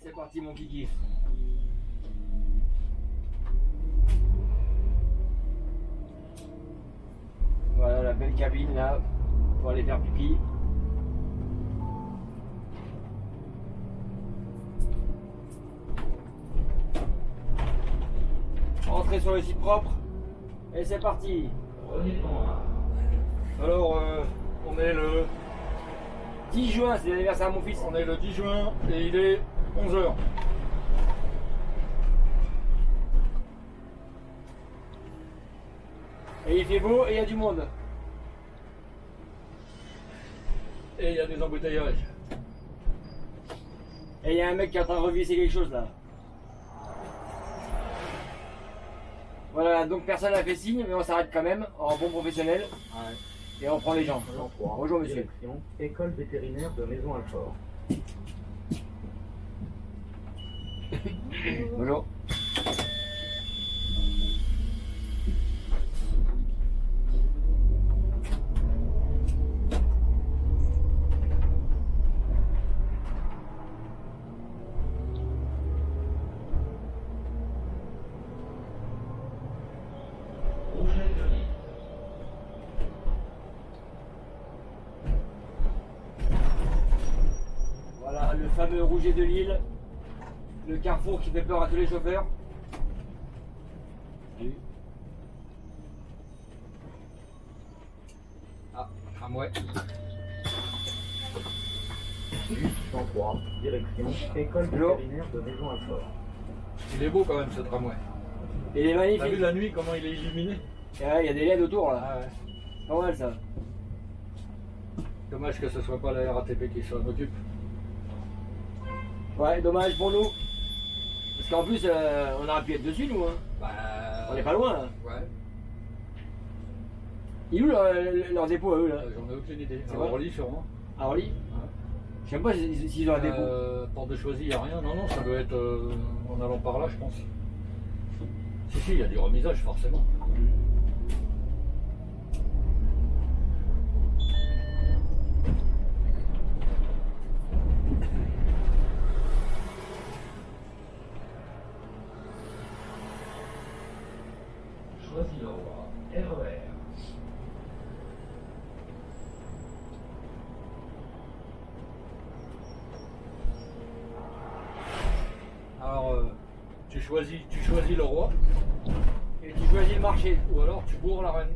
C'est parti mon kiki. Voilà la belle cabine là pour aller faire pipi. Entrez sur le site propre et c'est parti. Alors, on est le 10 juin, c'est l'anniversaire de mon fils. On est le 10 juin et il est 11h. Et il fait beau et il y a du monde. Et il y a des embouteillages. Et il y a un mec qui est en train de revisser quelque chose là. Voilà, donc personne n'a fait signe, mais on s'arrête quand même en bon professionnel. Ouais. Et on prend les gens. Bonjour monsieur. Direction, école vétérinaire de Maison-Alfort. Bonjour. Voilà le fameux Rouget de Lille, le carrefour qui fait peur à tous les chauffeurs. Salut. Ah, tramway. 103, direction, école Bonjour. vétérinaire de Maison-Alfort. Il est beau quand même ce tramway. Il est T'as vu magnifique. la nuit comment il est illuminé? Et ouais, il y a des LED autour là. Ah ouais. Pas mal ça. Dommage que ce soit pas la RATP qui s'en occupe. Ouais, dommage pour nous. Parce qu'en plus, on aurait pu être dessus nous. Hein. Bah, On est pas loin là. Ouais, Il est où leur dépôt à eux là? j'en ai aucune idée. C'est À vrai Orly sûrement. À Orly? Ouais. Je sais pas s'ils ont un dépôt. Porte de Choisy, il n'y a rien. Non, non, ça doit être en allant par là, je pense. Si, il y a du remisage forcément. Choisy-le-Roi, RER. Alors, tu choisis le roi, Et tu choisis le marché. ou alors tu bourres la reine.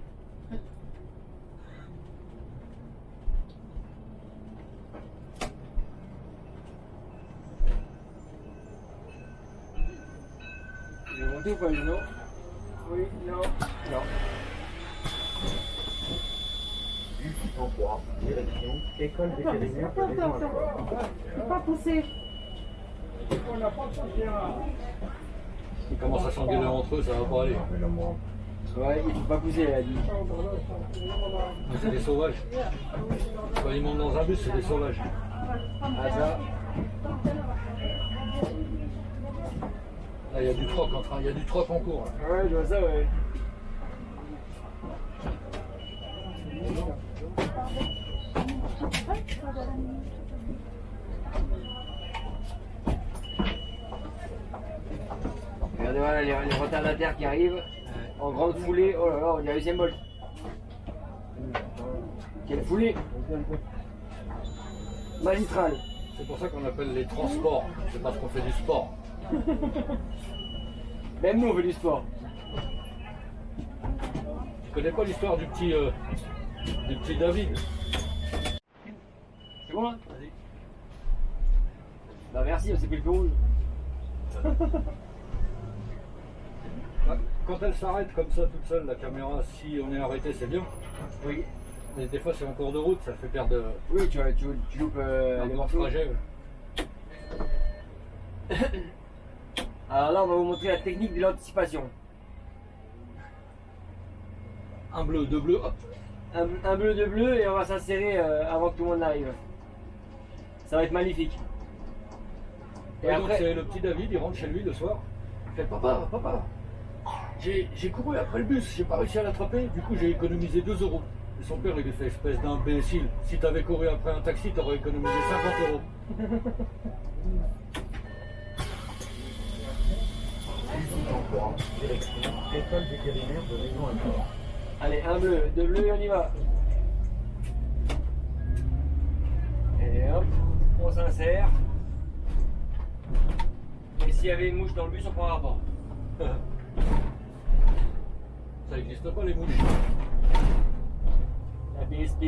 Il est monté ou pas non? Oui, non. Non. 103, direction, école vétérinaire de Maison-Alfort. C'est pas poussé. Ils commencent à s'engueuler entre eux, ça va pas aller. Ouais, il faut pas pousser, elle a dit. Mais c'est des sauvages. Quand ils montent dans un bus, c'est des sauvages. Ah ça. Là, il y a du troc il y a du troc en cours. Là. Ouais, je vois ça, ouais. Regardez, voilà les retardataires qui arrivent en grande foulée. Oh là là, on dirait Usain Bolt. Quelle foulée magistrale. C'est pour ça qu'on appelle les transports. C'est parce qu'on fait du sport. Même nous, on fait du sport. Tu connais pas l'histoire du petit David? C'est bon là? Vas-y. Bah merci, on s'est pris le feu rouge. Quand elle s'arrête comme ça toute seule, la caméra, si on est arrêté, c'est bien. Oui. Mais des fois, c'est en cours de route, ça fait perdre Oui, tu loupes un les bon morceaux. trajet. Alors là, on va vous montrer la technique de l'anticipation. Un bleu, deux bleus, hop. Un bleu, deux bleus, et on va s'insérer avant que tout le monde n'arrive. Ça va être magnifique. Et Et donc, après, c'est le petit David, il rentre chez lui le soir. Il fait papa, j'ai couru après le bus, j'ai pas réussi à l'attraper, du coup j'ai économisé 2 euros. Et son père, il lui fait espèce d'imbécile. Si t'avais couru après un taxi, t'aurais économisé 50 euros. direction école vétérinaire de Maison Alfort. Allez, un bleu, deux bleus et on y va. Et hop, on s'insère. Et s'il y avait une mouche dans le bus, on prendra pas. Ça n'existe pas les mouches. La PSP.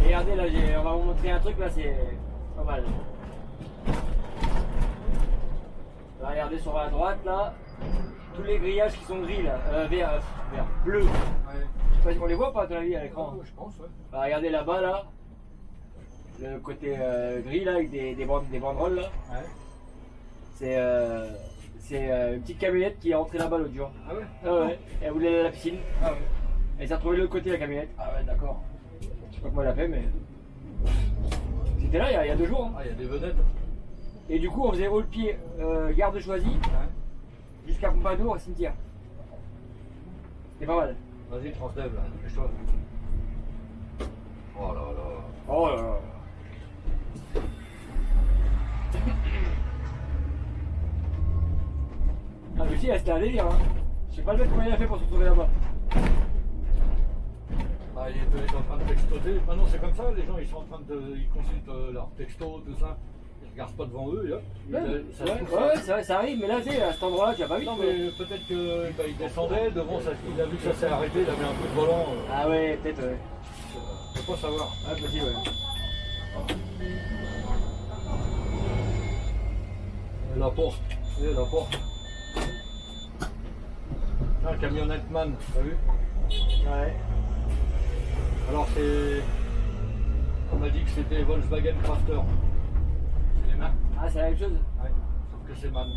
Et regardez là, on va vous montrer un truc là, c'est pas mal. Là, regardez sur la droite là, tous les grillages qui sont gris là, vert, bleu. Ouais. Je sais pas si on les voit pas à ton avis à l'écran. Je pense, ouais. Bah, regardez là-bas là, le côté gris là avec des banderoles là. Ouais. C'est une petite camionnette qui est rentrée là-bas l'autre jour. Ah ouais. Ah ouais, elle voulait aller à la piscine. Ah ouais. Elle s'est retrouvée de l'autre côté la camionnette. Ah ouais, d'accord. Je sais pas comment elle a fait, mais. C'était là il y a 2 jours. Hein. Ah, il y a des vedettes. Et du coup, on faisait haut le pied, gare de Choisy, Ouais. jusqu'à Pompadour au cimetière. C'était pas mal. Vas-y, translève là, dépêche-toi. Oh là là. Oh là là. Ah, mais si, c'était un délire. Hein. Je sais pas le mec comment il a fait pour se retrouver là-bas. Ah, il est en train de textoter. Maintenant, c'est comme ça, les gens ils sont en train de. Ils consultent leur texto, tout ça. Ils regardent pas devant eux, et hop. Ça se trouve, ça- Ouais, c'est vrai, ça arrive, mais là, tu sais, à cet endroit-là, tu vas pas vite. Non, quoi. mais peut-être qu'il descendait, devant, ça, il a vu que ça s'est arrêté, il avait un peu de volant. Ah ouais, peut-être, ouais. Je peux pas savoir. Ah, possible, ouais. La porte. La porte. Un camionnette man, t'as vu? Ouais. Alors c'est. On m'a dit que c'était Volkswagen Crafter. C'est les mains. Ah, c'est la même chose. Ouais. Sauf que c'est man.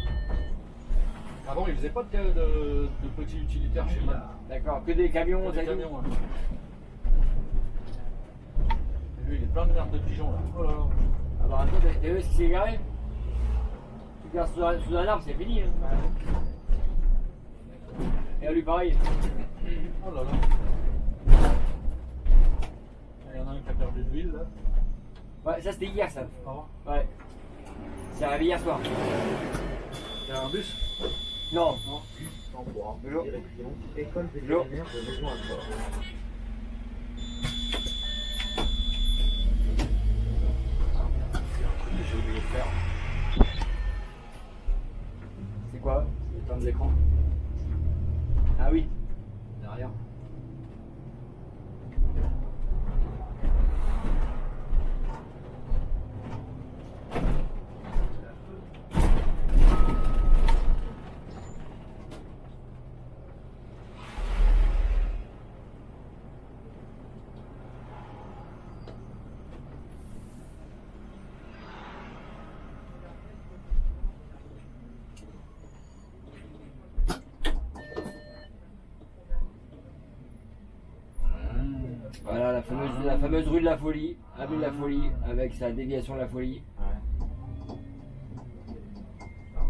Avant, ils faisaient pas de petits utilitaires chez man. D'accord, que des camions, Que ça des et tout. camions. Ouais. Et lui, il est plein de merde de pigeons là. Oh là là. Ah bah, attends, t'as vu ce qui s'est garé? Tu gardes sous un arbre, c'est fini. Hein. Et à lui, pareil. Oh là là. Il y en a un qui a perdu de l'huile là. Ouais, ça c'était hier, ça. Ah. Ouais. C'est arrivé hier soir. Il y a un bus. Non. Non. 103, Bonjour. direction école Bonjour. vétérinaire de Maison Alfort. J'ai oublié de faire. C'est quoi? Éteindre l'écran. Ah oui. Derrière. Voilà la fameuse rue de la Folie, avenue de la Folie, avec sa déviation de la Folie.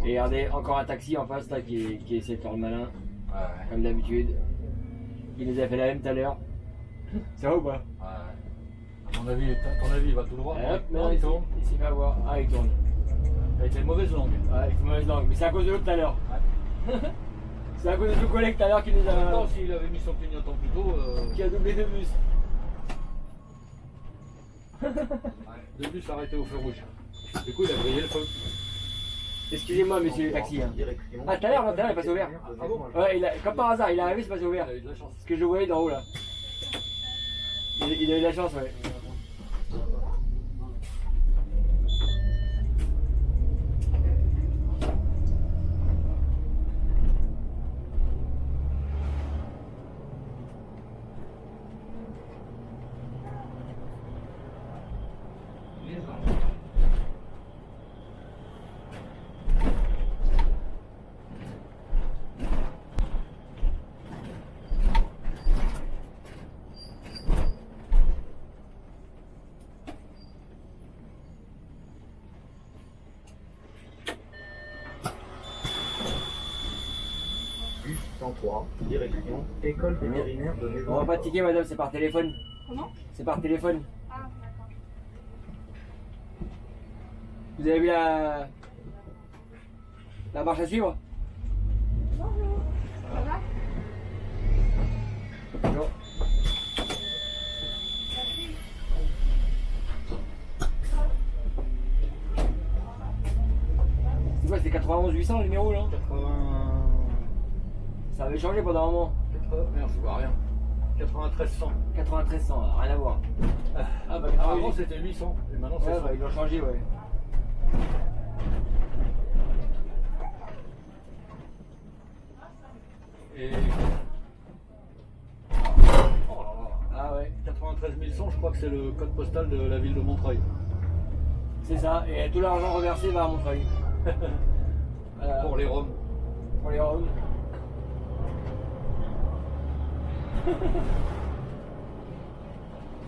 Et regardez, encore un taxi en face là qui essaie de faire le malin, Ouais. comme d'habitude. Il nous a fait la même tout à l'heure. Ça va ou pas? Ouais. À mon avis, ton avis, il va tout droit. Hop, Non, non, il il tourne. s'est fait avoir. Ah, il tourne. Avec les mauvaises langues. Ouais, il faut mauvaise langue. Mais c'est à cause de l'autre tout à l'heure. C'est à cause de ton collègue tout à l'heure qui nous En même temps, a. s'il avait mis son clignotant plus tôt, Qui a doublé 2 bus. deux bus arrêtés au feu rouge. Du coup, il a brillé le feu. Excusez-moi, monsieur le taxi. Hein. Direction Ah, tout à l'heure, non, tout à l'heure, il est passé ouvert. vétérinaire de Ah bon Maison Alfort. Ouais, comme par hasard, il est arrivé, c'est passé Il ouvert. a eu de la chance. Parce que je le voyais d'en haut là. Il a eu de la chance, ouais. Bus 103, direction école vétérinaire de Maison On va pas Alfort. ticket, madame, c'est par téléphone. Comment? C'est par téléphone. Ah, d'accord. Vous avez vu la La marche à suivre. Bonjour. Ça va? Bonjour. C'est quoi, c'était 91 800 le numéro là? 80... Ça avait changé pendant un moment. Merde, je vois rien. 9300. 93 100, rien à voir. Ah bah Avant c'était 800 et maintenant c'est ouais, 100. bah, ils l'ont changé, ouais. Et... Oh là là. Ah ouais, 93 100, je crois que c'est le code postal de la ville de Montreuil. c'est ça. Et tout l'argent reversé va à Montreuil. Voilà. Pour les Roms. Pour les Roms.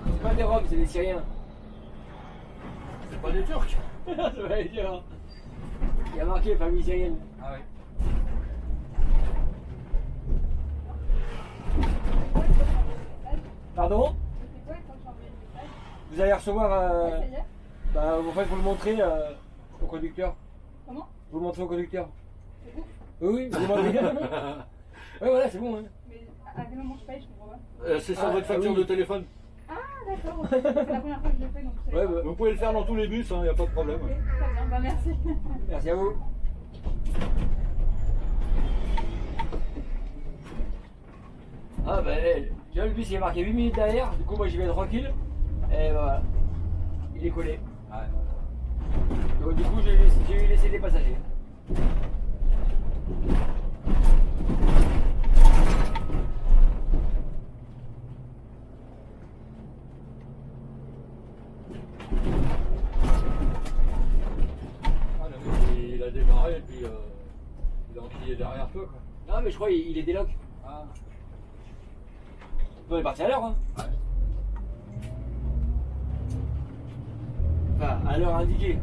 C'est pas des Roms, c'est des Syriens. C'est pas des Turcs. Ça va être dur. Il y a marqué famille syrienne. Ah oui. Pardon? C'est quoi quand tu envoies le message? Vous allez recevoir. Ouais, ça y est. Bah, en fait, vous le montrez au conducteur. Comment? Vous le montrez au conducteur. C'est bon? Oui, oui, vous demandez. Ouais, voilà, c'est bon. Hein. Mais à quel moment je paye? Je comprends pas. C'est sur Ah, votre facture oui. de téléphone. Ah, d'accord. C'est la première fois que je le fais, donc c'est. Ouais, bah, Vous pouvez le faire dans tous les bus, il n'y a pas de problème. Ok, très bien. Bah, merci. merci à vous. Ah bah, tu vois, le bus il est marqué 8 minutes derrière, du coup moi j'y vais tranquille. Et voilà, il est collé. Donc du coup j'ai laissé des passagers. Ah, le mec, il a démarré et puis il a enquillé derrière toi. Quoi. Non mais je crois il est déloc. Ah. On est parti à l'heure hein. Enfin, à l'heure indiquée.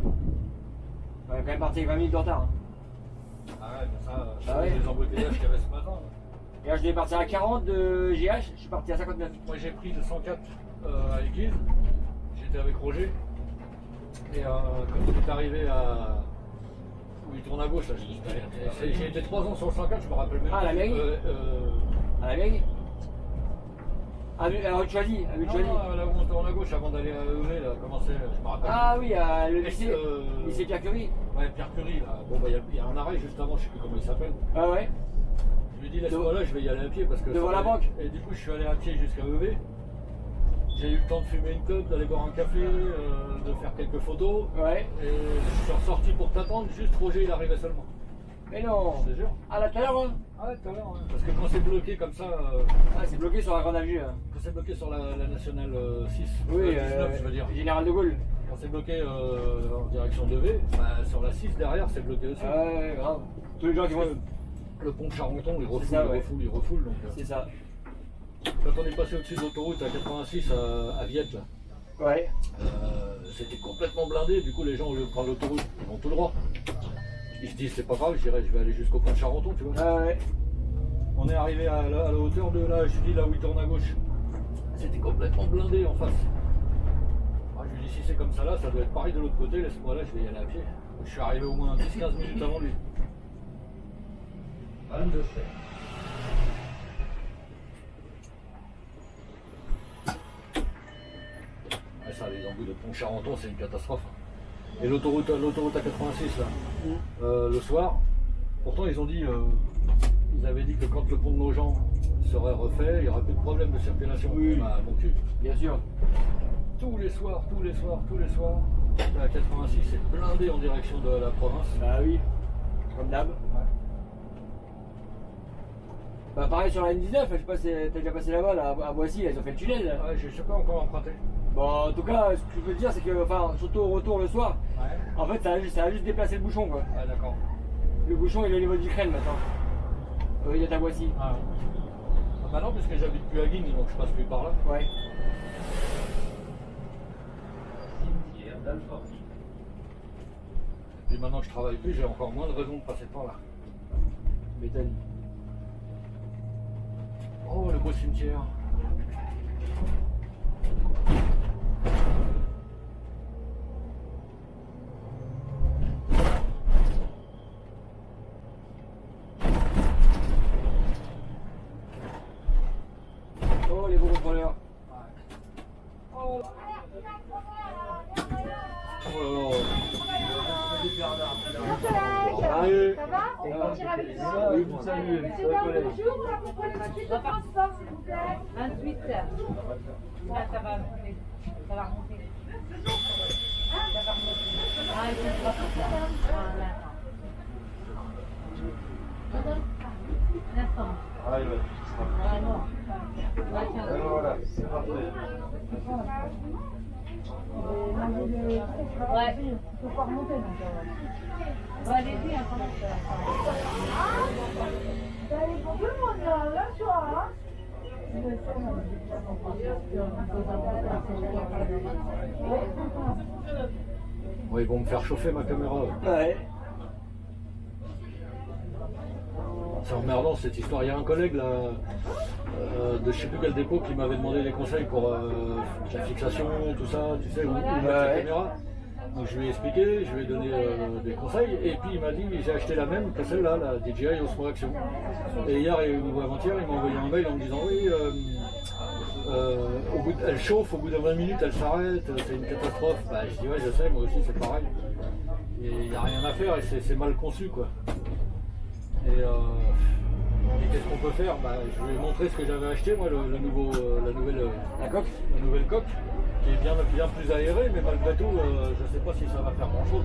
On est quand même parti avec 20 minutes de retard. Hein. Ah ouais, mais ça, Ah ouais. les embouteillages qu'il y avait ce matin. Là. Et là je devais partir à 40 de GH, je suis parti à 59. Moi j'ai pris le 104 à l'église, j'étais avec Roger. Et quand il est arrivé à. Où il tourne à gauche, là, j'ai été 3 ans sur le 104, je me rappelle même. Ah, la mairie À la mairie. À rue de Choisy, à rue de Non, Choisy. non, là où on tourne à gauche avant d'aller à EV, là, comment c'est, je me rappelle. Ah oui, à le Et lycée, lycée Pierre Curie. Ouais, Pierre Curie, là. Bon, bah, il y a un arrêt juste avant, je sais plus comment il s'appelle. Ah ouais. Je lui ai dit, laisse-moi là, je vais y aller à pied parce que. Devant ça la va- banque. Et du coup, je suis allé à pied jusqu'à EV. J'ai eu le temps de fumer une clope, d'aller boire un café, de faire quelques photos. Ouais. Et je suis ressorti pour t'attendre, juste Roger, il arrivait seulement. Mais non. Je te jure. Ah là tout à l'heure hein. Ah ouais, tout à l'heure, ouais. Parce que quand c'est bloqué comme ça, Ah c'est bloqué sur la grande avenue. Hein. quand c'est bloqué sur la nationale 6, Oui, 19, je veux dire. Général de Gaulle. Quand c'est bloqué en direction de V, bah, sur la 6 derrière, c'est bloqué aussi. Ah ouais, grave. Tous les gens qui vont. Le pont de Charenton, il refoule, ça, il ouais. refoule, il refoule. Donc, C'est ça. quand on est passé au-dessus de l'autoroute à 86 à Viette, là, Ouais. c'était complètement blindé. Du coup, les gens, au lieu de prendre l'autoroute, ils vont tout droit. Ils se disent, c'est pas grave, je vais aller jusqu'au pont de Charenton, tu vois. Ah ouais. On est arrivé à la hauteur de là, je dis là où il tourne à gauche. C'était complètement blindé en face. Ah, je lui dis, si c'est comme ça là, ça doit être pareil de l'autre côté, laisse-moi là, je vais y aller à pied. Je suis arrivé au moins 10-15 minutes avant lui. 22 faits. Ah, ça, les embouts de pont Charenton, c'est une catastrophe. Et l'autoroute à 86 là, le soir, pourtant ils ont dit, ils avaient dit que quand le pont de Nogent serait refait, il n'y aura plus de problème de circulation. Oui. Bah, mon cul. Bien sûr. Tous les soirs, la 86 est blindée en direction de la province. Bah oui. Comme d'hab. Bah pareil sur la N19, je sais pas si t'as déjà passé là-bas, là, à Boissy, là, ils ont fait le tunnel. Là. Ouais, je sais pas encore emprunté. Bon en tout cas, ce que je veux dire c'est que, enfin, surtout au retour le soir, Ouais. en fait ça a juste déplacé le bouchon quoi. Ah d'accord. Le bouchon il est au niveau du crâne maintenant. Il est à Boissy. Ah. Ah bah non, puisque j'habite plus à Guignes, donc je passe plus par là. Ouais. Cimetière d'Alfortville. Et maintenant que je travaille plus, j'ai encore moins de raisons de passer par là. M'étonne. Oh, le beau cimetière. Oh Allez. Ça va? On peut partir avec toi? Oui, vous saluez. Monsieur, dame, bonjour, on va prendre les papiers de transport, s'il vous plaît. 28. Là, ça va remonter. Ça va remonter. Ça va remonter. Ah, ils sont pas comme ça. Voilà. Un instant. Allez, ouais. Ah non. Ah, tiens. Voilà, c'est parfait. Ouais. Il faut pas remonter. Donc, allez-y, hein, comment faire. Vous allez pour tout le monde, là, ce soir, hein? Bon, ils vont me faire chauffer ma caméra. Ouais. C'est emmerdant cette histoire. Il y a un collègue là, de je sais plus quel dépôt qui m'avait demandé des conseils pour la fixation, tout ça, tu sais, où mettre la caméra. Donc je lui ai expliqué, je lui ai donné des conseils, et puis il m'a dit j'ai acheté la même que celle-là, la DJI Osmo Action. Et hier ou avant-hier, il m'a envoyé un mail en me disant oui, elle chauffe, au bout de 20 minutes elle s'arrête, c'est une catastrophe. Bah, je dis ouais je sais, moi aussi c'est pareil. Et il n'y a rien à faire et c'est mal conçu quoi. Et qu'est-ce qu'on peut faire? Bah, je lui ai montré ce que j'avais acheté, moi, la nouvelle coque, qui est bien plus aérée, mais malgré tout, je ne sais pas si ça va faire grand-chose.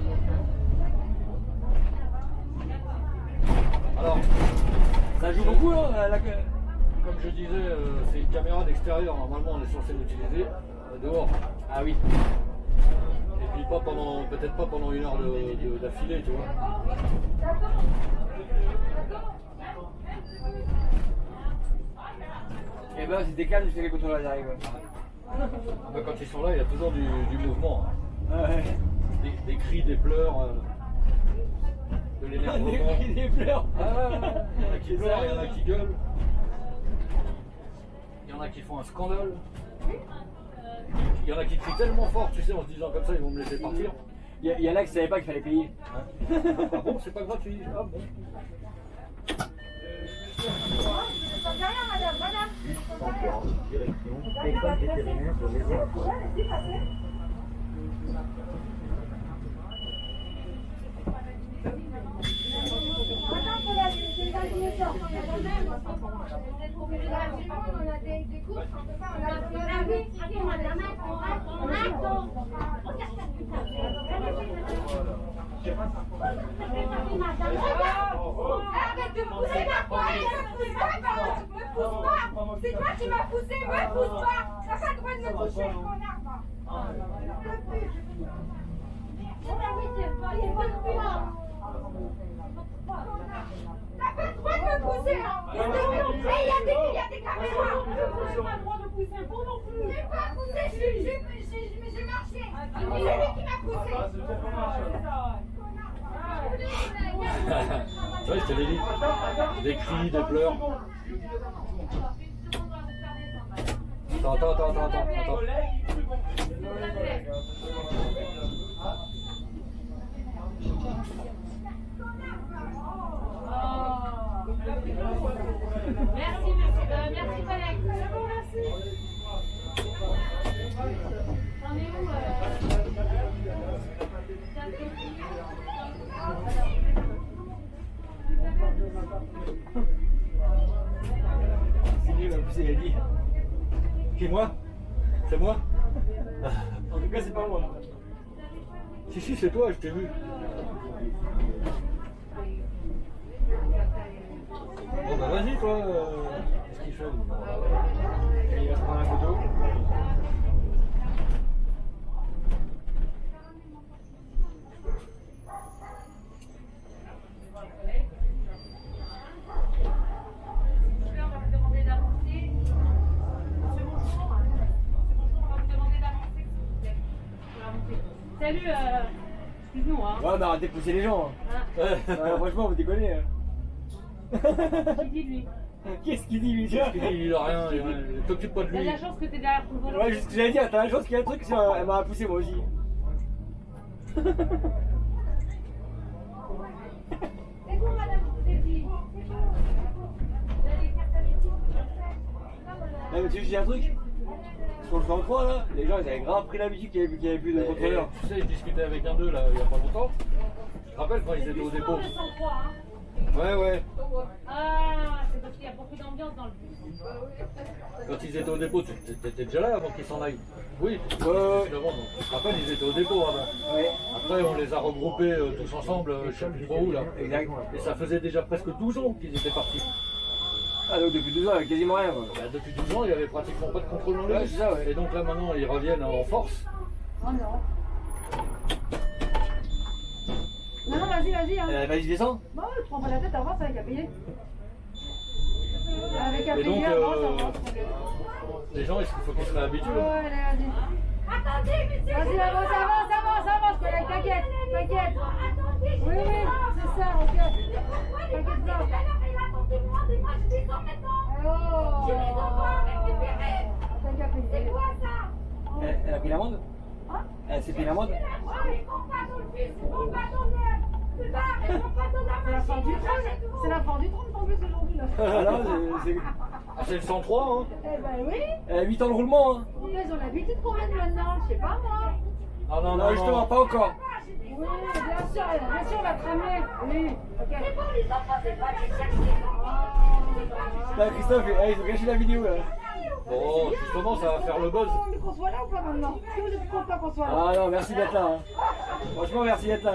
Alors, Ça joue beaucoup, là, comme je disais, c'est une caméra d'extérieur, normalement on est censé l'utiliser dehors. Ah oui. Et puis peut-être pas pendant une heure d'affilée, tu vois. Et ben, c'est calme jusqu'à les contrôleurs arrivent. Bah, quand ils sont là, il y a toujours du mouvement. Hein. Ouais. Des cris, des pleurs, de Des l'énervement. cris, des pleurs. Il y en a qui pleurent, il y en a qui gueulent. Il y en a qui font un scandale. Il y en a qui crient tellement fort, tu sais, en se disant comme ça, ils vont me laisser partir. Il y en a qui ne savaient pas qu'il fallait payer. Ah bon, c'est pas gratuit. Ah bon. Centre, direction, école vétérinaire de Lézard. Arrête de me pousser, c'est toi qui m'as poussé, me pousse pas. T'as pas le droit de me toucher, connard. T'as pas le droit de me pousser, hein. Il y a des caméras. J'ai pas le droit de pousser, vous non plus. J'ai pas poussé, j'ai marché. C'est lui qui m'a poussé. Tu vois, je te l'ai dit. Des cris, des pleurs. Attends. Merci, merci collègue. Merci. T'en es où C'est lui qui m'a poussé, il a dit. Qui, moi? C'est moi? En tout cas, c'est pas moi. Si, c'est toi, je t'ai vu. Bon bah vas-y toi, qu'est-ce qu'il fait? Il va se prendre la photo. Salut, excuse-nous, hein. Ouais, mais arrêtez de pousser les gens. Ouais, franchement, vous déconnez. Qui dit lui? Qu'est-ce qu'il dit, lui? Il a rien, t'occupe pas de T'as de lui. la chance que t'es derrière ton volant. Ouais, c'est ce que j'allais dire, t'as la chance qu'il y a un truc, elle m'a poussé moi aussi. C'est bon, madame, je vous ai dit. C'est bon. Vous allez faire ta métier. Ouais, mais tu veux que je dise un truc? Sur le 103 là, les gens ils avaient grave pris l'habitude qu'il n'y avait plus de contrôleurs. Tu sais, je discutais avec un d'eux là, il n'y a pas longtemps. Tu te rappelles quand ils étaient au C'est dépôt? le 103, hein. Ouais, ouais. Ah, c'est parce qu'il y a beaucoup d'ambiance dans le bus. Quand ils étaient au dépôt, tu étais déjà là avant qu'ils s'en aillent? Oui, Ouais. donc, tu te rappelles, ils étaient au dépôt avant. Ouais. Après, on les a regroupés tous ensemble, je sais plus trop où là. Exact. Et ça faisait déjà presque 12 ans qu'ils étaient partis. Ah donc depuis 12 ans, il n'y a quasiment rien quoi. Bah, depuis 12 ans, il n'y avait pratiquement pas de contrôle dans les Ouais, bus. c'est ça, ouais. Et donc là maintenant, ils reviennent en force. Oh non. Non, vas-y, vas-y. Hein. Vas-y, descends. Bon, tu prends pas la tête, avance avec à payer. Avec à Et donc, payer, avance, avance. les gens, il faut qu'ils se réhabituent. Ouais, allez, vas-y. Attendez, monsieur. Vas-y, avance, avance, avance, avance, collègue, t'inquiète, t'inquiète. Attendez, je Oui, oui, c'est ça, ok. pourquoi les T'inquiète pas. tout à l'heure, il a tenté de moi, mais moi je les en maintenant. Oh. Je les envoie récupérer. T'as qu'à C'est payer. quoi ça? Elle a pris l'amende. Hein? Elle s'est pris l'amende. Oh, ils vont pas dans le bus, ils vont pas dans le bar, ils vont pas dans la C'est la fin machine. du train, c'est la fin du train de ton bus aujourd'hui, là. Ah non, c'est Ah, c'est le 103, hein. Eh ben oui. elle a 8 ans de roulement. Hein. Ils ont l'habitude qu'on vienne maintenant, je sais pas moi. Ah non, Non, justement, pas encore. Oui, bien sûr, la tramée. Oui, ok. C'est bon, les enfants, c'est pas les chercher. Là, Christophe, ils ont gâché la vidéo là. Bon, justement, ça va faire le buzz. Qu'on soit là ou pas maintenant? Si vous êtes content qu'on soit là. Ah non, merci d'être là. Hein. Franchement, merci d'être là.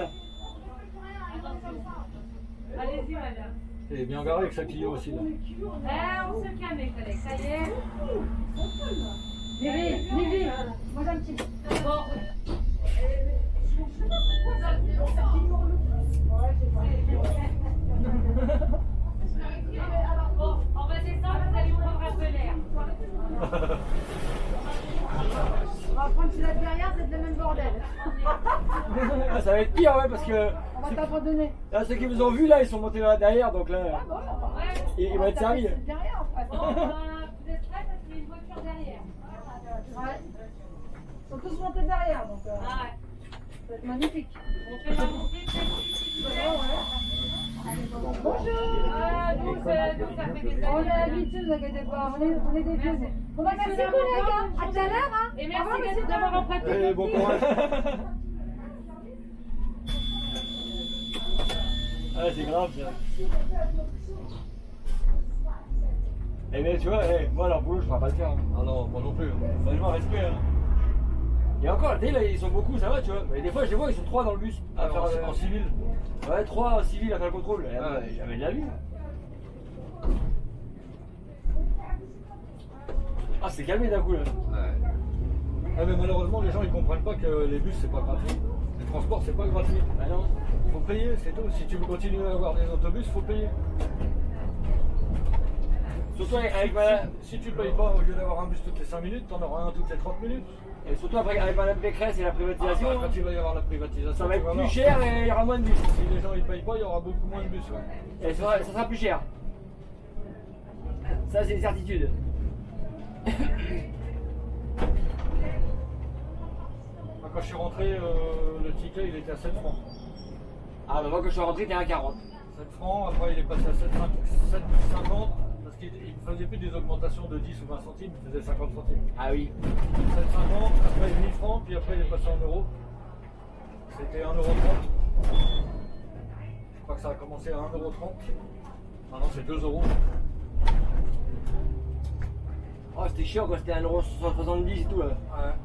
Allez-y, madame. Et bien garé avec sa Clio aussi là. On se calme, les collègues. Ça y est. Vivi, moi j'ai un petit. Bon. Bon, on va descendre, vous allez prendre un peu l'air. On va prendre celui-là derrière, c'est le même bordel. Ah, ça va être pire, ouais, parce que On va t'abandonner. là, ceux qui vous ont vu là, ils sont montés là derrière, donc là, Bon, Ouais. ils vont être servis. derrière, en fait. Bon, vous êtes prêts parce qu'il y a une voiture derrière. Ouais. Ils sont tous montés derrière, donc Ah ouais. ça va être magnifique. On fait la montée, s'il vous plaît. Bonjour. Ah, nous, ça fait des On années. a l'habitude, ne vous inquiétez pas, on est des vieux. Bon bah merci collègues, hein. À tout à l'heure, hein. Et Au revoir, merci monsieur. d'avoir emprunté. Et bon courage. Ah, c'est grave ça. Eh bien, tu vois, moi, leur boulot, je pourrais pas le faire. Hein. Ah non, moi non plus. Franchement, respect. Hein. Et encore, tu sais, là, ils sont beaucoup, ça va, tu vois. Mais des fois, je les vois, ils sont 3 dans le bus. À Ah, faire, en civil. Ouais, 3 civils à faire le contrôle. Ah, J'avais de la vue. Ah, c'est calmé d'un coup là. Ah, mais malheureusement, les gens ils comprennent pas que les bus c'est pas gratuit. Les transports c'est pas gratuit. Ah non. Faut payer, c'est tout. Si tu veux continuer à avoir des autobus, faut payer. Surtout avec madame, Si tu payes pas, au lieu d'avoir un bus toutes les 5 minutes, t'en auras un toutes les 30 minutes. et surtout avec madame Pécresse et la privatisation, Quand il va y avoir la privatisation, ça va tu être vas plus voir. cher et il y aura moins de bus. Si les gens ils payent pas, il y aura beaucoup moins de bus. Ouais. Et ça sera plus cher. Ça, c'est une certitude. Quand je suis rentré, le ticket il était à 7 francs. Ah, bah moi, quand je suis rentré, t'es à 40. 7 francs, après il est passé à 7,50 parce qu'il ne faisait plus des augmentations de 10 ou 20 centimes, il faisait 50 centimes. Ah oui. 7,50, après 8 francs, puis après il est passé en euros. C'était 1,30 €. Je crois que ça a commencé à 1,30 €. Maintenant c'est 2 €. Oh, c'était chiant quand c'était 1,70 € et tout là.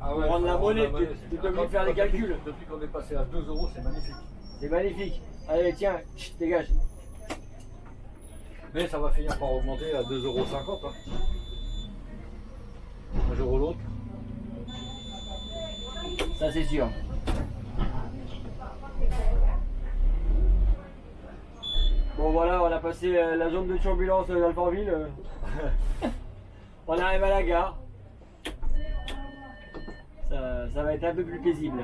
Ah Pour rendre la monnaie, tu es obligé de faire des calculs. Depuis qu'on est passé à 2 €, c'est magnifique. C'est magnifique. Allez, tiens, chut, dégage. Mais ça va finir par augmenter à 2,50 €. Hein. Un jour ou l'autre. Ça, c'est sûr. Bon, voilà, on a passé la zone de turbulence d'Alfortville. On arrive à la gare. Ça va être un peu plus paisible.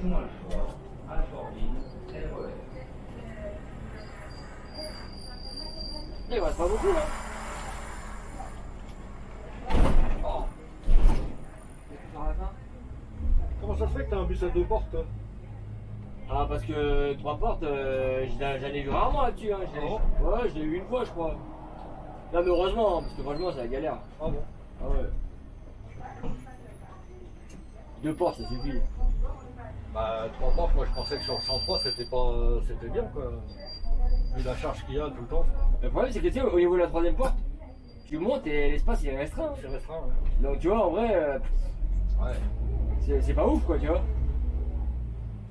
Il reste pas beaucoup là. Oh. Par la fin. Comment ça se fait que t'as un bus à 2 portes toi? Ah parce que 3 portes, j'en ai vu rarement là-dessus. Hein. Ouais, je l'ai eu une fois je crois. Non mais heureusement, hein, parce que franchement c'est la galère. Ah bon? Ah ouais. 2 portes ça suffit. Bah 3 portes, moi je pensais que sur le 103 c'était pas. C'était bien quoi. Vu la charge qu'il y a tout le temps. Le problème c'est que tu sais, au niveau de la 3ème porte, tu montes et l'espace il est restreint. Hein. C'est restreint, ouais. Donc tu vois en vrai, Ouais. c'est pas ouf quoi tu vois.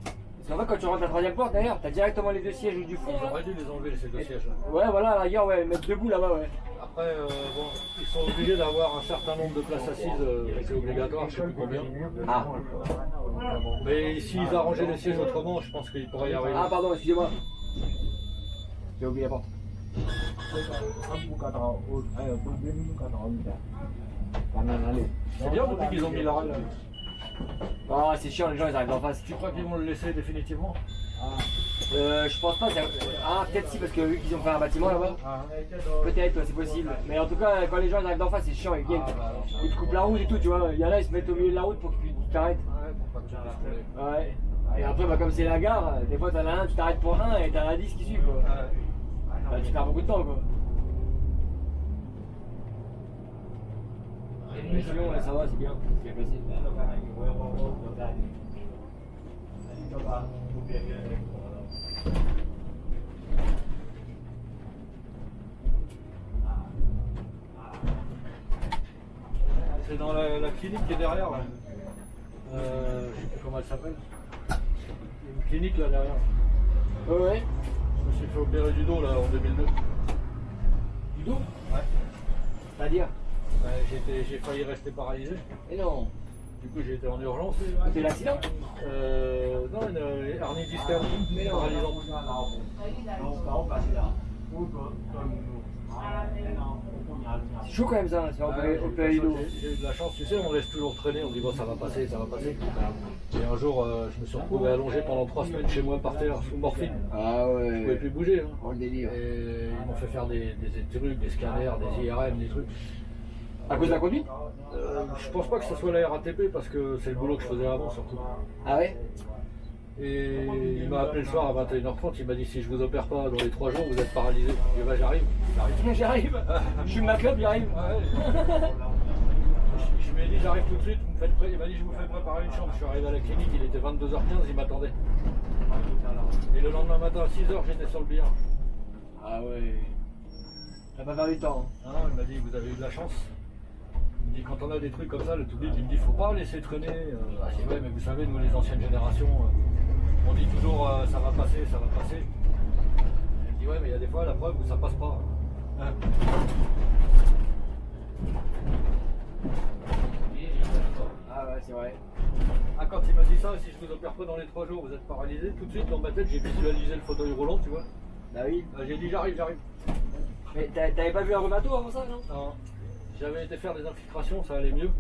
Parce qu'en fait quand tu rentres la 3ème porte d'ailleurs, t'as directement les 2 sièges du fond. Ils Là. auraient dû les enlever ces 2 sièges là. Ouais voilà, à la rigueur, ouais, mettre debout là-bas ouais. Après, bon, ils sont obligés d'avoir un certain nombre de places assises, c'est obligatoire, je sais plus combien. Ah. Mais s'ils arrangeaient les sièges autrement, je pense qu'ils pourraient y arriver. Ah pardon, excusez-moi. J'ai oublié la porte. C'est bien depuis qu'ils ont mis la règle. Ah c'est chiant, les gens ils arrivent en face. Tu crois qu'ils vont le laisser définitivement? Je pense pas, ah peut-être si parce que vu qu'ils ont fait un bâtiment là-bas. Peut-être, ouais, c'est possible. Mais en tout cas, quand les gens arrivent d'en face, c'est chiant, ils viennent. Ils te coupent la route et tout, tu vois. Il y en a, ils se mettent au milieu de la route pour qu'ils t'arrêtent. Ouais, pour pas que tu puisses rouler. Ouais. Et après, bah, comme c'est la gare, des fois t'en as un, tu t'arrêtes pour un et t'en as 10 qui suivent quoi. Bah, tu perds beaucoup de temps quoi. Mais sinon, ouais, ça va, c'est bien. C'est bien passé. C'est dans la clinique qui est derrière là. Je sais plus comment elle s'appelle. Il y a une clinique là derrière. Ouais. Je me suis fait opérer du dos là en 2002. Du dos? Ouais. C'est-à-dire? Ouais, j'ai failli rester paralysé. Et non. Du coup j'ai été en urgence. C'était l'accident? Non, une hernie discale paralysante. C'est chaud quand même ça, c'est opérer du dos. J'ai eu de la chance, tu sais, on laisse toujours traîner, on dit bon ça va passer, ça va passer. Et un jour, je me suis retrouvé allongé pendant 3 semaines chez moi par terre sous morphine. Ah Je pouvais ouais. plus bouger. Hein. Oh le délire. Et ils m'ont fait faire des trucs, des scanners, des IRM, des trucs. À cause de la conduite? Je pense pas que ce soit la RATP parce que c'est le boulot que je faisais avant surtout. Ah ouais? Et il m'a appelé le soir à 21h30, il m'a dit si je vous opère pas dans les 3 jours, vous êtes paralysé. Je dis bah j'arrive. J'arrive. Je suis ma club, j'arrive. Je lui ai dit j'arrive tout de suite, vous me faites il m'a dit je vous fais préparer une chambre. Je suis arrivé à la clinique, il était 22h15, il m'attendait. Et le lendemain matin à 6h j'étais sur le billard. Ah ouais. T'as pas perdu de temps. Ah non, il m'a dit vous avez eu de la chance. Il me dit quand on a des trucs comme ça, le tout vite, il me dit faut pas laisser traîner. Je dis ouais mais vous savez, nous les anciennes générations, on dit toujours ça va passer, ça va passer. Il me dit ouais mais il y a des fois la preuve où ça passe pas. Hein. Ah ouais, c'est vrai. Ah quand il m'a dit ça, si je vous opère pas dans les 3 jours, vous êtes paralysé, tout de suite dans ma tête j'ai visualisé le fauteuil roulant, tu vois. Bah oui. J'ai dit j'arrive. Mais t'avais pas vu un rhumato avant ça, non? Non. J'avais été faire des infiltrations, ça allait mieux.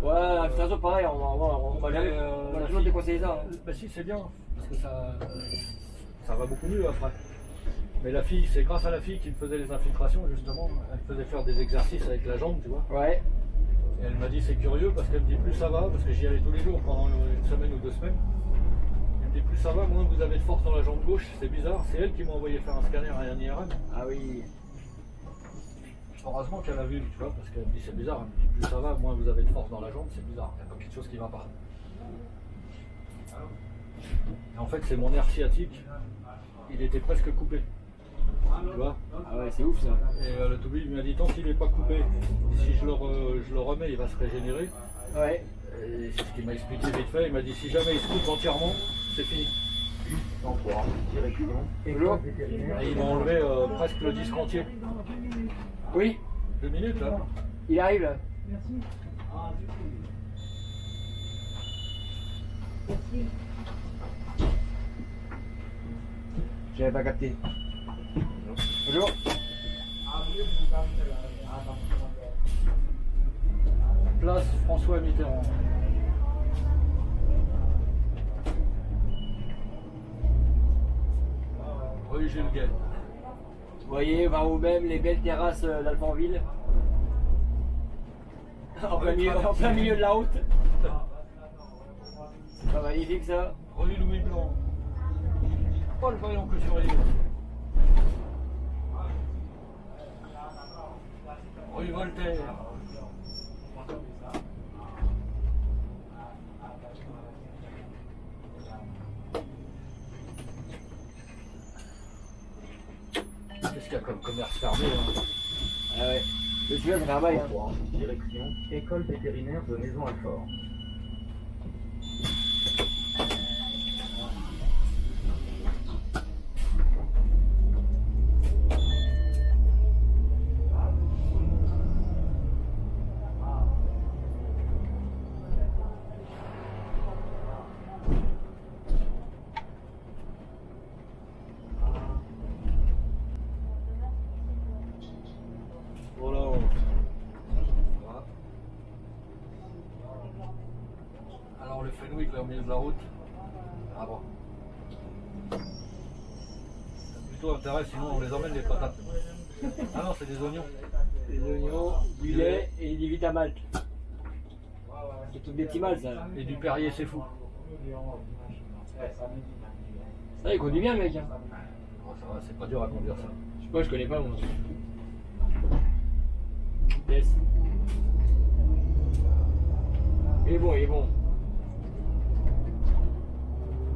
Ouais, l'infiltration pareil, on m'a jamais. On a toujours déconseillé ça. Hein. Bah si c'est bien, parce que ça va beaucoup mieux après. Mais la fille, c'est grâce à la fille qui me faisait les infiltrations justement. Elle me faisait faire des exercices avec la jambe, tu vois. Ouais. Et elle m'a dit c'est curieux parce qu'elle me dit plus ça va, parce que j'y allais tous les jours pendant une semaine ou 2 semaines. Elle me dit plus ça va, moins vous avez de force dans la jambe gauche, c'est bizarre. C'est elle qui m'a envoyé faire un scanner et un IRM. Ah oui. Heureusement qu'elle a vu, tu vois, parce qu'elle me dit c'est bizarre. Elle me dit plus ça va, moins vous avez de force dans la jambe, c'est bizarre. Il y a quelque chose qui va pas. Et en fait c'est mon nerf sciatique, il était presque coupé. Tu vois. Ah ouais, c'est ouf ça. Et le toubib m'a dit tant qu'il n'est pas coupé, si je le remets, il va se régénérer. Ouais. Et c'est ce qu'il m'a expliqué vite fait. Il m'a dit si jamais il se coupe entièrement, c'est fini. 103, direction Bonjour. Et il m'a enlevé presque le disque entier. Oui, 2 minutes là. il arrive là. J'avais pas capté. Bonjour. Place François Mitterrand. rue Jules Gay. Vous voyez, voir vous-même les belles terrasses d'Alfortville. En plein milieu de la route. C'est pas magnifique ça. Rue Louis Blanc. Oh le voyant que sur les. Rue Voltaire. Qu'est-ce qu'il y a comme commerce fermé hein? Ah ouais. Le celui-là, ça fait un bail. Hein. 3, direction École vétérinaire de Maison-Alfort. Voilà. Voilà. Alors le fenouil là au milieu de la route. Ah bon. Ça a plutôt intérêt, sinon on les emmène les patates. Ah non, c'est des oignons. Des oignons, du lait et du Vitamalte. C'est tout des petits mâles ça. Et du Perrier, c'est fou. Ça, il conduit bien le mec. Hein. Oh, ça va, c'est pas dur à conduire ça. Je sais pas, je connais pas moi. Yes. Il est bon, il est bon.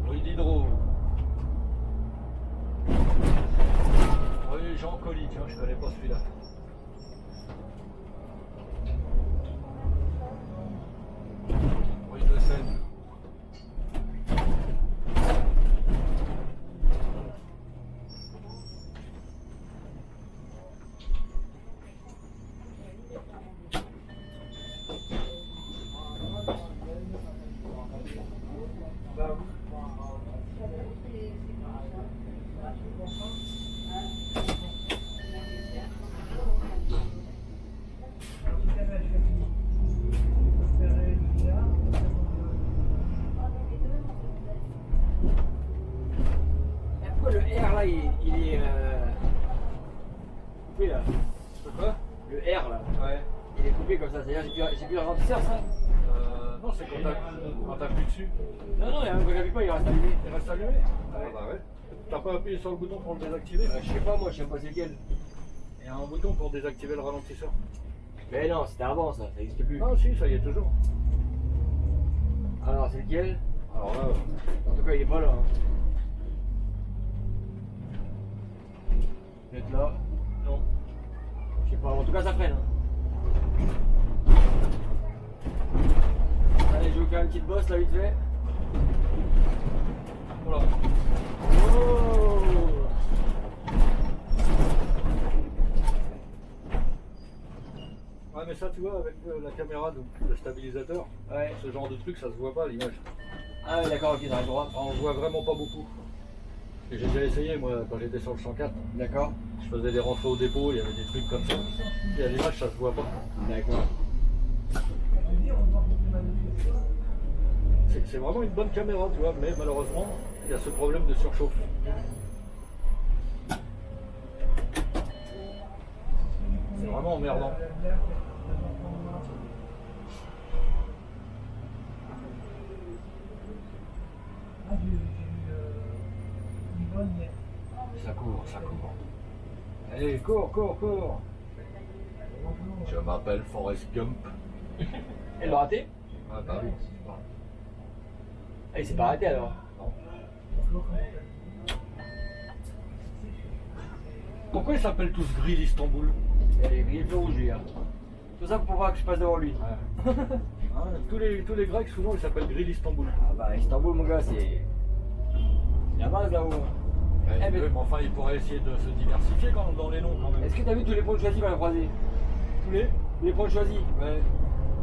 Rue Diderot. Rue Jean Colly, tiens, je connais pas celui-là. Rue de Seine. Pourquoi le R là, il est coupé là? C'est quoi? Le R là, Ouais. il est coupé comme ça. C'est-à-dire j'ai plus ralentisseur ça? Non, c'est quand t'appuies dessus. Non, non, quand j'appuie pas, il reste allumé. Il reste allumé? Ah bah ouais. T'as pas appuyé sur le bouton pour le désactiver? Je sais pas, moi, je sais pas c'est lequel. Il y a un bouton pour désactiver le ralentisseur. Mais non, c'était avant ça, ça existe plus. Non, si, ça y est toujours. Alors, c'est lequel? Alors là, En tout cas, il est pas là. Hein. Peut-être là. non. Je sais pas, en tout cas, ça freine. Hein. Allez, je vais vous faire une petite bosse là, vite fait. Voilà. Oh! Ouais, mais ça, tu vois, avec la caméra, donc le stabilisateur, Ouais. ce genre de truc, ça se voit pas à l'image. Ah, ouais, d'accord, ok, dans la droite. On le voit vraiment pas beaucoup. Et j'ai déjà essayé, moi, quand j'étais sur le 104. D'accord. Je faisais des rentrées au dépôt, il y avait des trucs comme ça. Et à l'image, ça se voit pas. D'accord. C'est vraiment une bonne caméra, tu vois, mais malheureusement, il y a ce problème de surchauffe. C'est vraiment emmerdant. Ça court, ça court. Allez, cours, cours, cours. Je m'appelle Forrest Gump. Elle l'a raté? Ah bah oui. Ah, il s'est pas arrêté alors. Pourquoi ils s'appellent tous Grill Istanbul? Il est le feu rouge, lui. Hein. Tout ça pour voir que je passe devant lui. Ouais. Hein, tous les Grecs, souvent, ils s'appellent Grill Istanbul. Ah bah, Istanbul, mon gars, c'est la base là-haut. Ouais, Eh, mais- mais enfin, ils pourraient essayer de se diversifier quand même dans les noms, quand même. Est-ce que t'as vu tous les points choisis qu'on a croisés? Tous les points choisis. Ouais.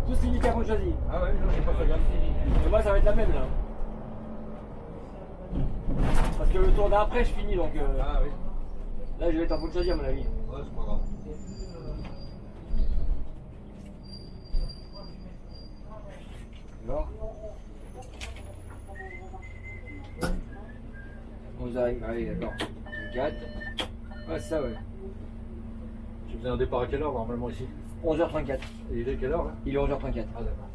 Tous limités à points choisis. Ah ouais, non, j'ai pas fait gaffe. Et moi, ça va être la même là. Parce que le tour d'après, je finis donc. Ah oui. Là, je vais être en point choisi à mon avis. Ouais, c'est pas grave. D'accord. On vous arrive. Allez, d'accord. Ok. 11h34. Ouais, c'est ça, ouais. Tu faisais un départ à quelle heure normalement ici? 11h34. Et il est quelle heure là? Il est 11h34. Ah d'accord.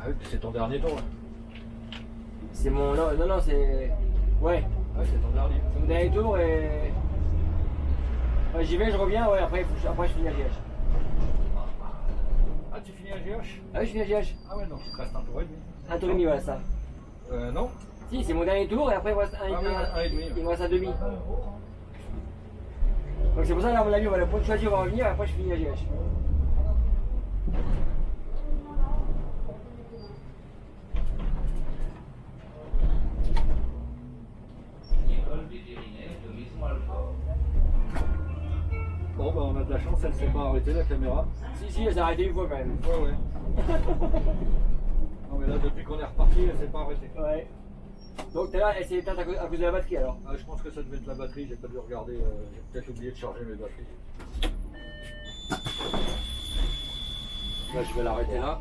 Ah oui, c'est ton dernier tour là. C'est mon. Non, c'est. Ouais, Ah c'est ton dernier. c'est mon dernier tour et. Ouais, j'y vais, je reviens, ouais, après, après je finis à GH. Ah tu finis à GH? Ah oui, je finis à GH. Ah ouais, donc il te reste un tour et demi. Un tour et demi, voilà ça. Non? Si, c'est mon dernier tour et après il me reste un et Ah demi. oui, un et demi, ouais. Il me reste un demi. Donc c'est pour ça, là, à mon avis, on va le point de choisir, on va revenir et après je finis à GH. Bon bah on a de la chance, elle s'est pas arrêtée la caméra. Si, elle s'est arrêtée une fois quand même. Ouais. Non mais là depuis qu'on est reparti, elle s'est pas arrêtée. Ouais. Donc t'es là, elle s'est éteinte à cause de la batterie alors. Ah, je pense que ça devait être la batterie, j'ai pas dû regarder, j'ai peut-être oublié de charger mes batteries. Là je vais l'arrêter là.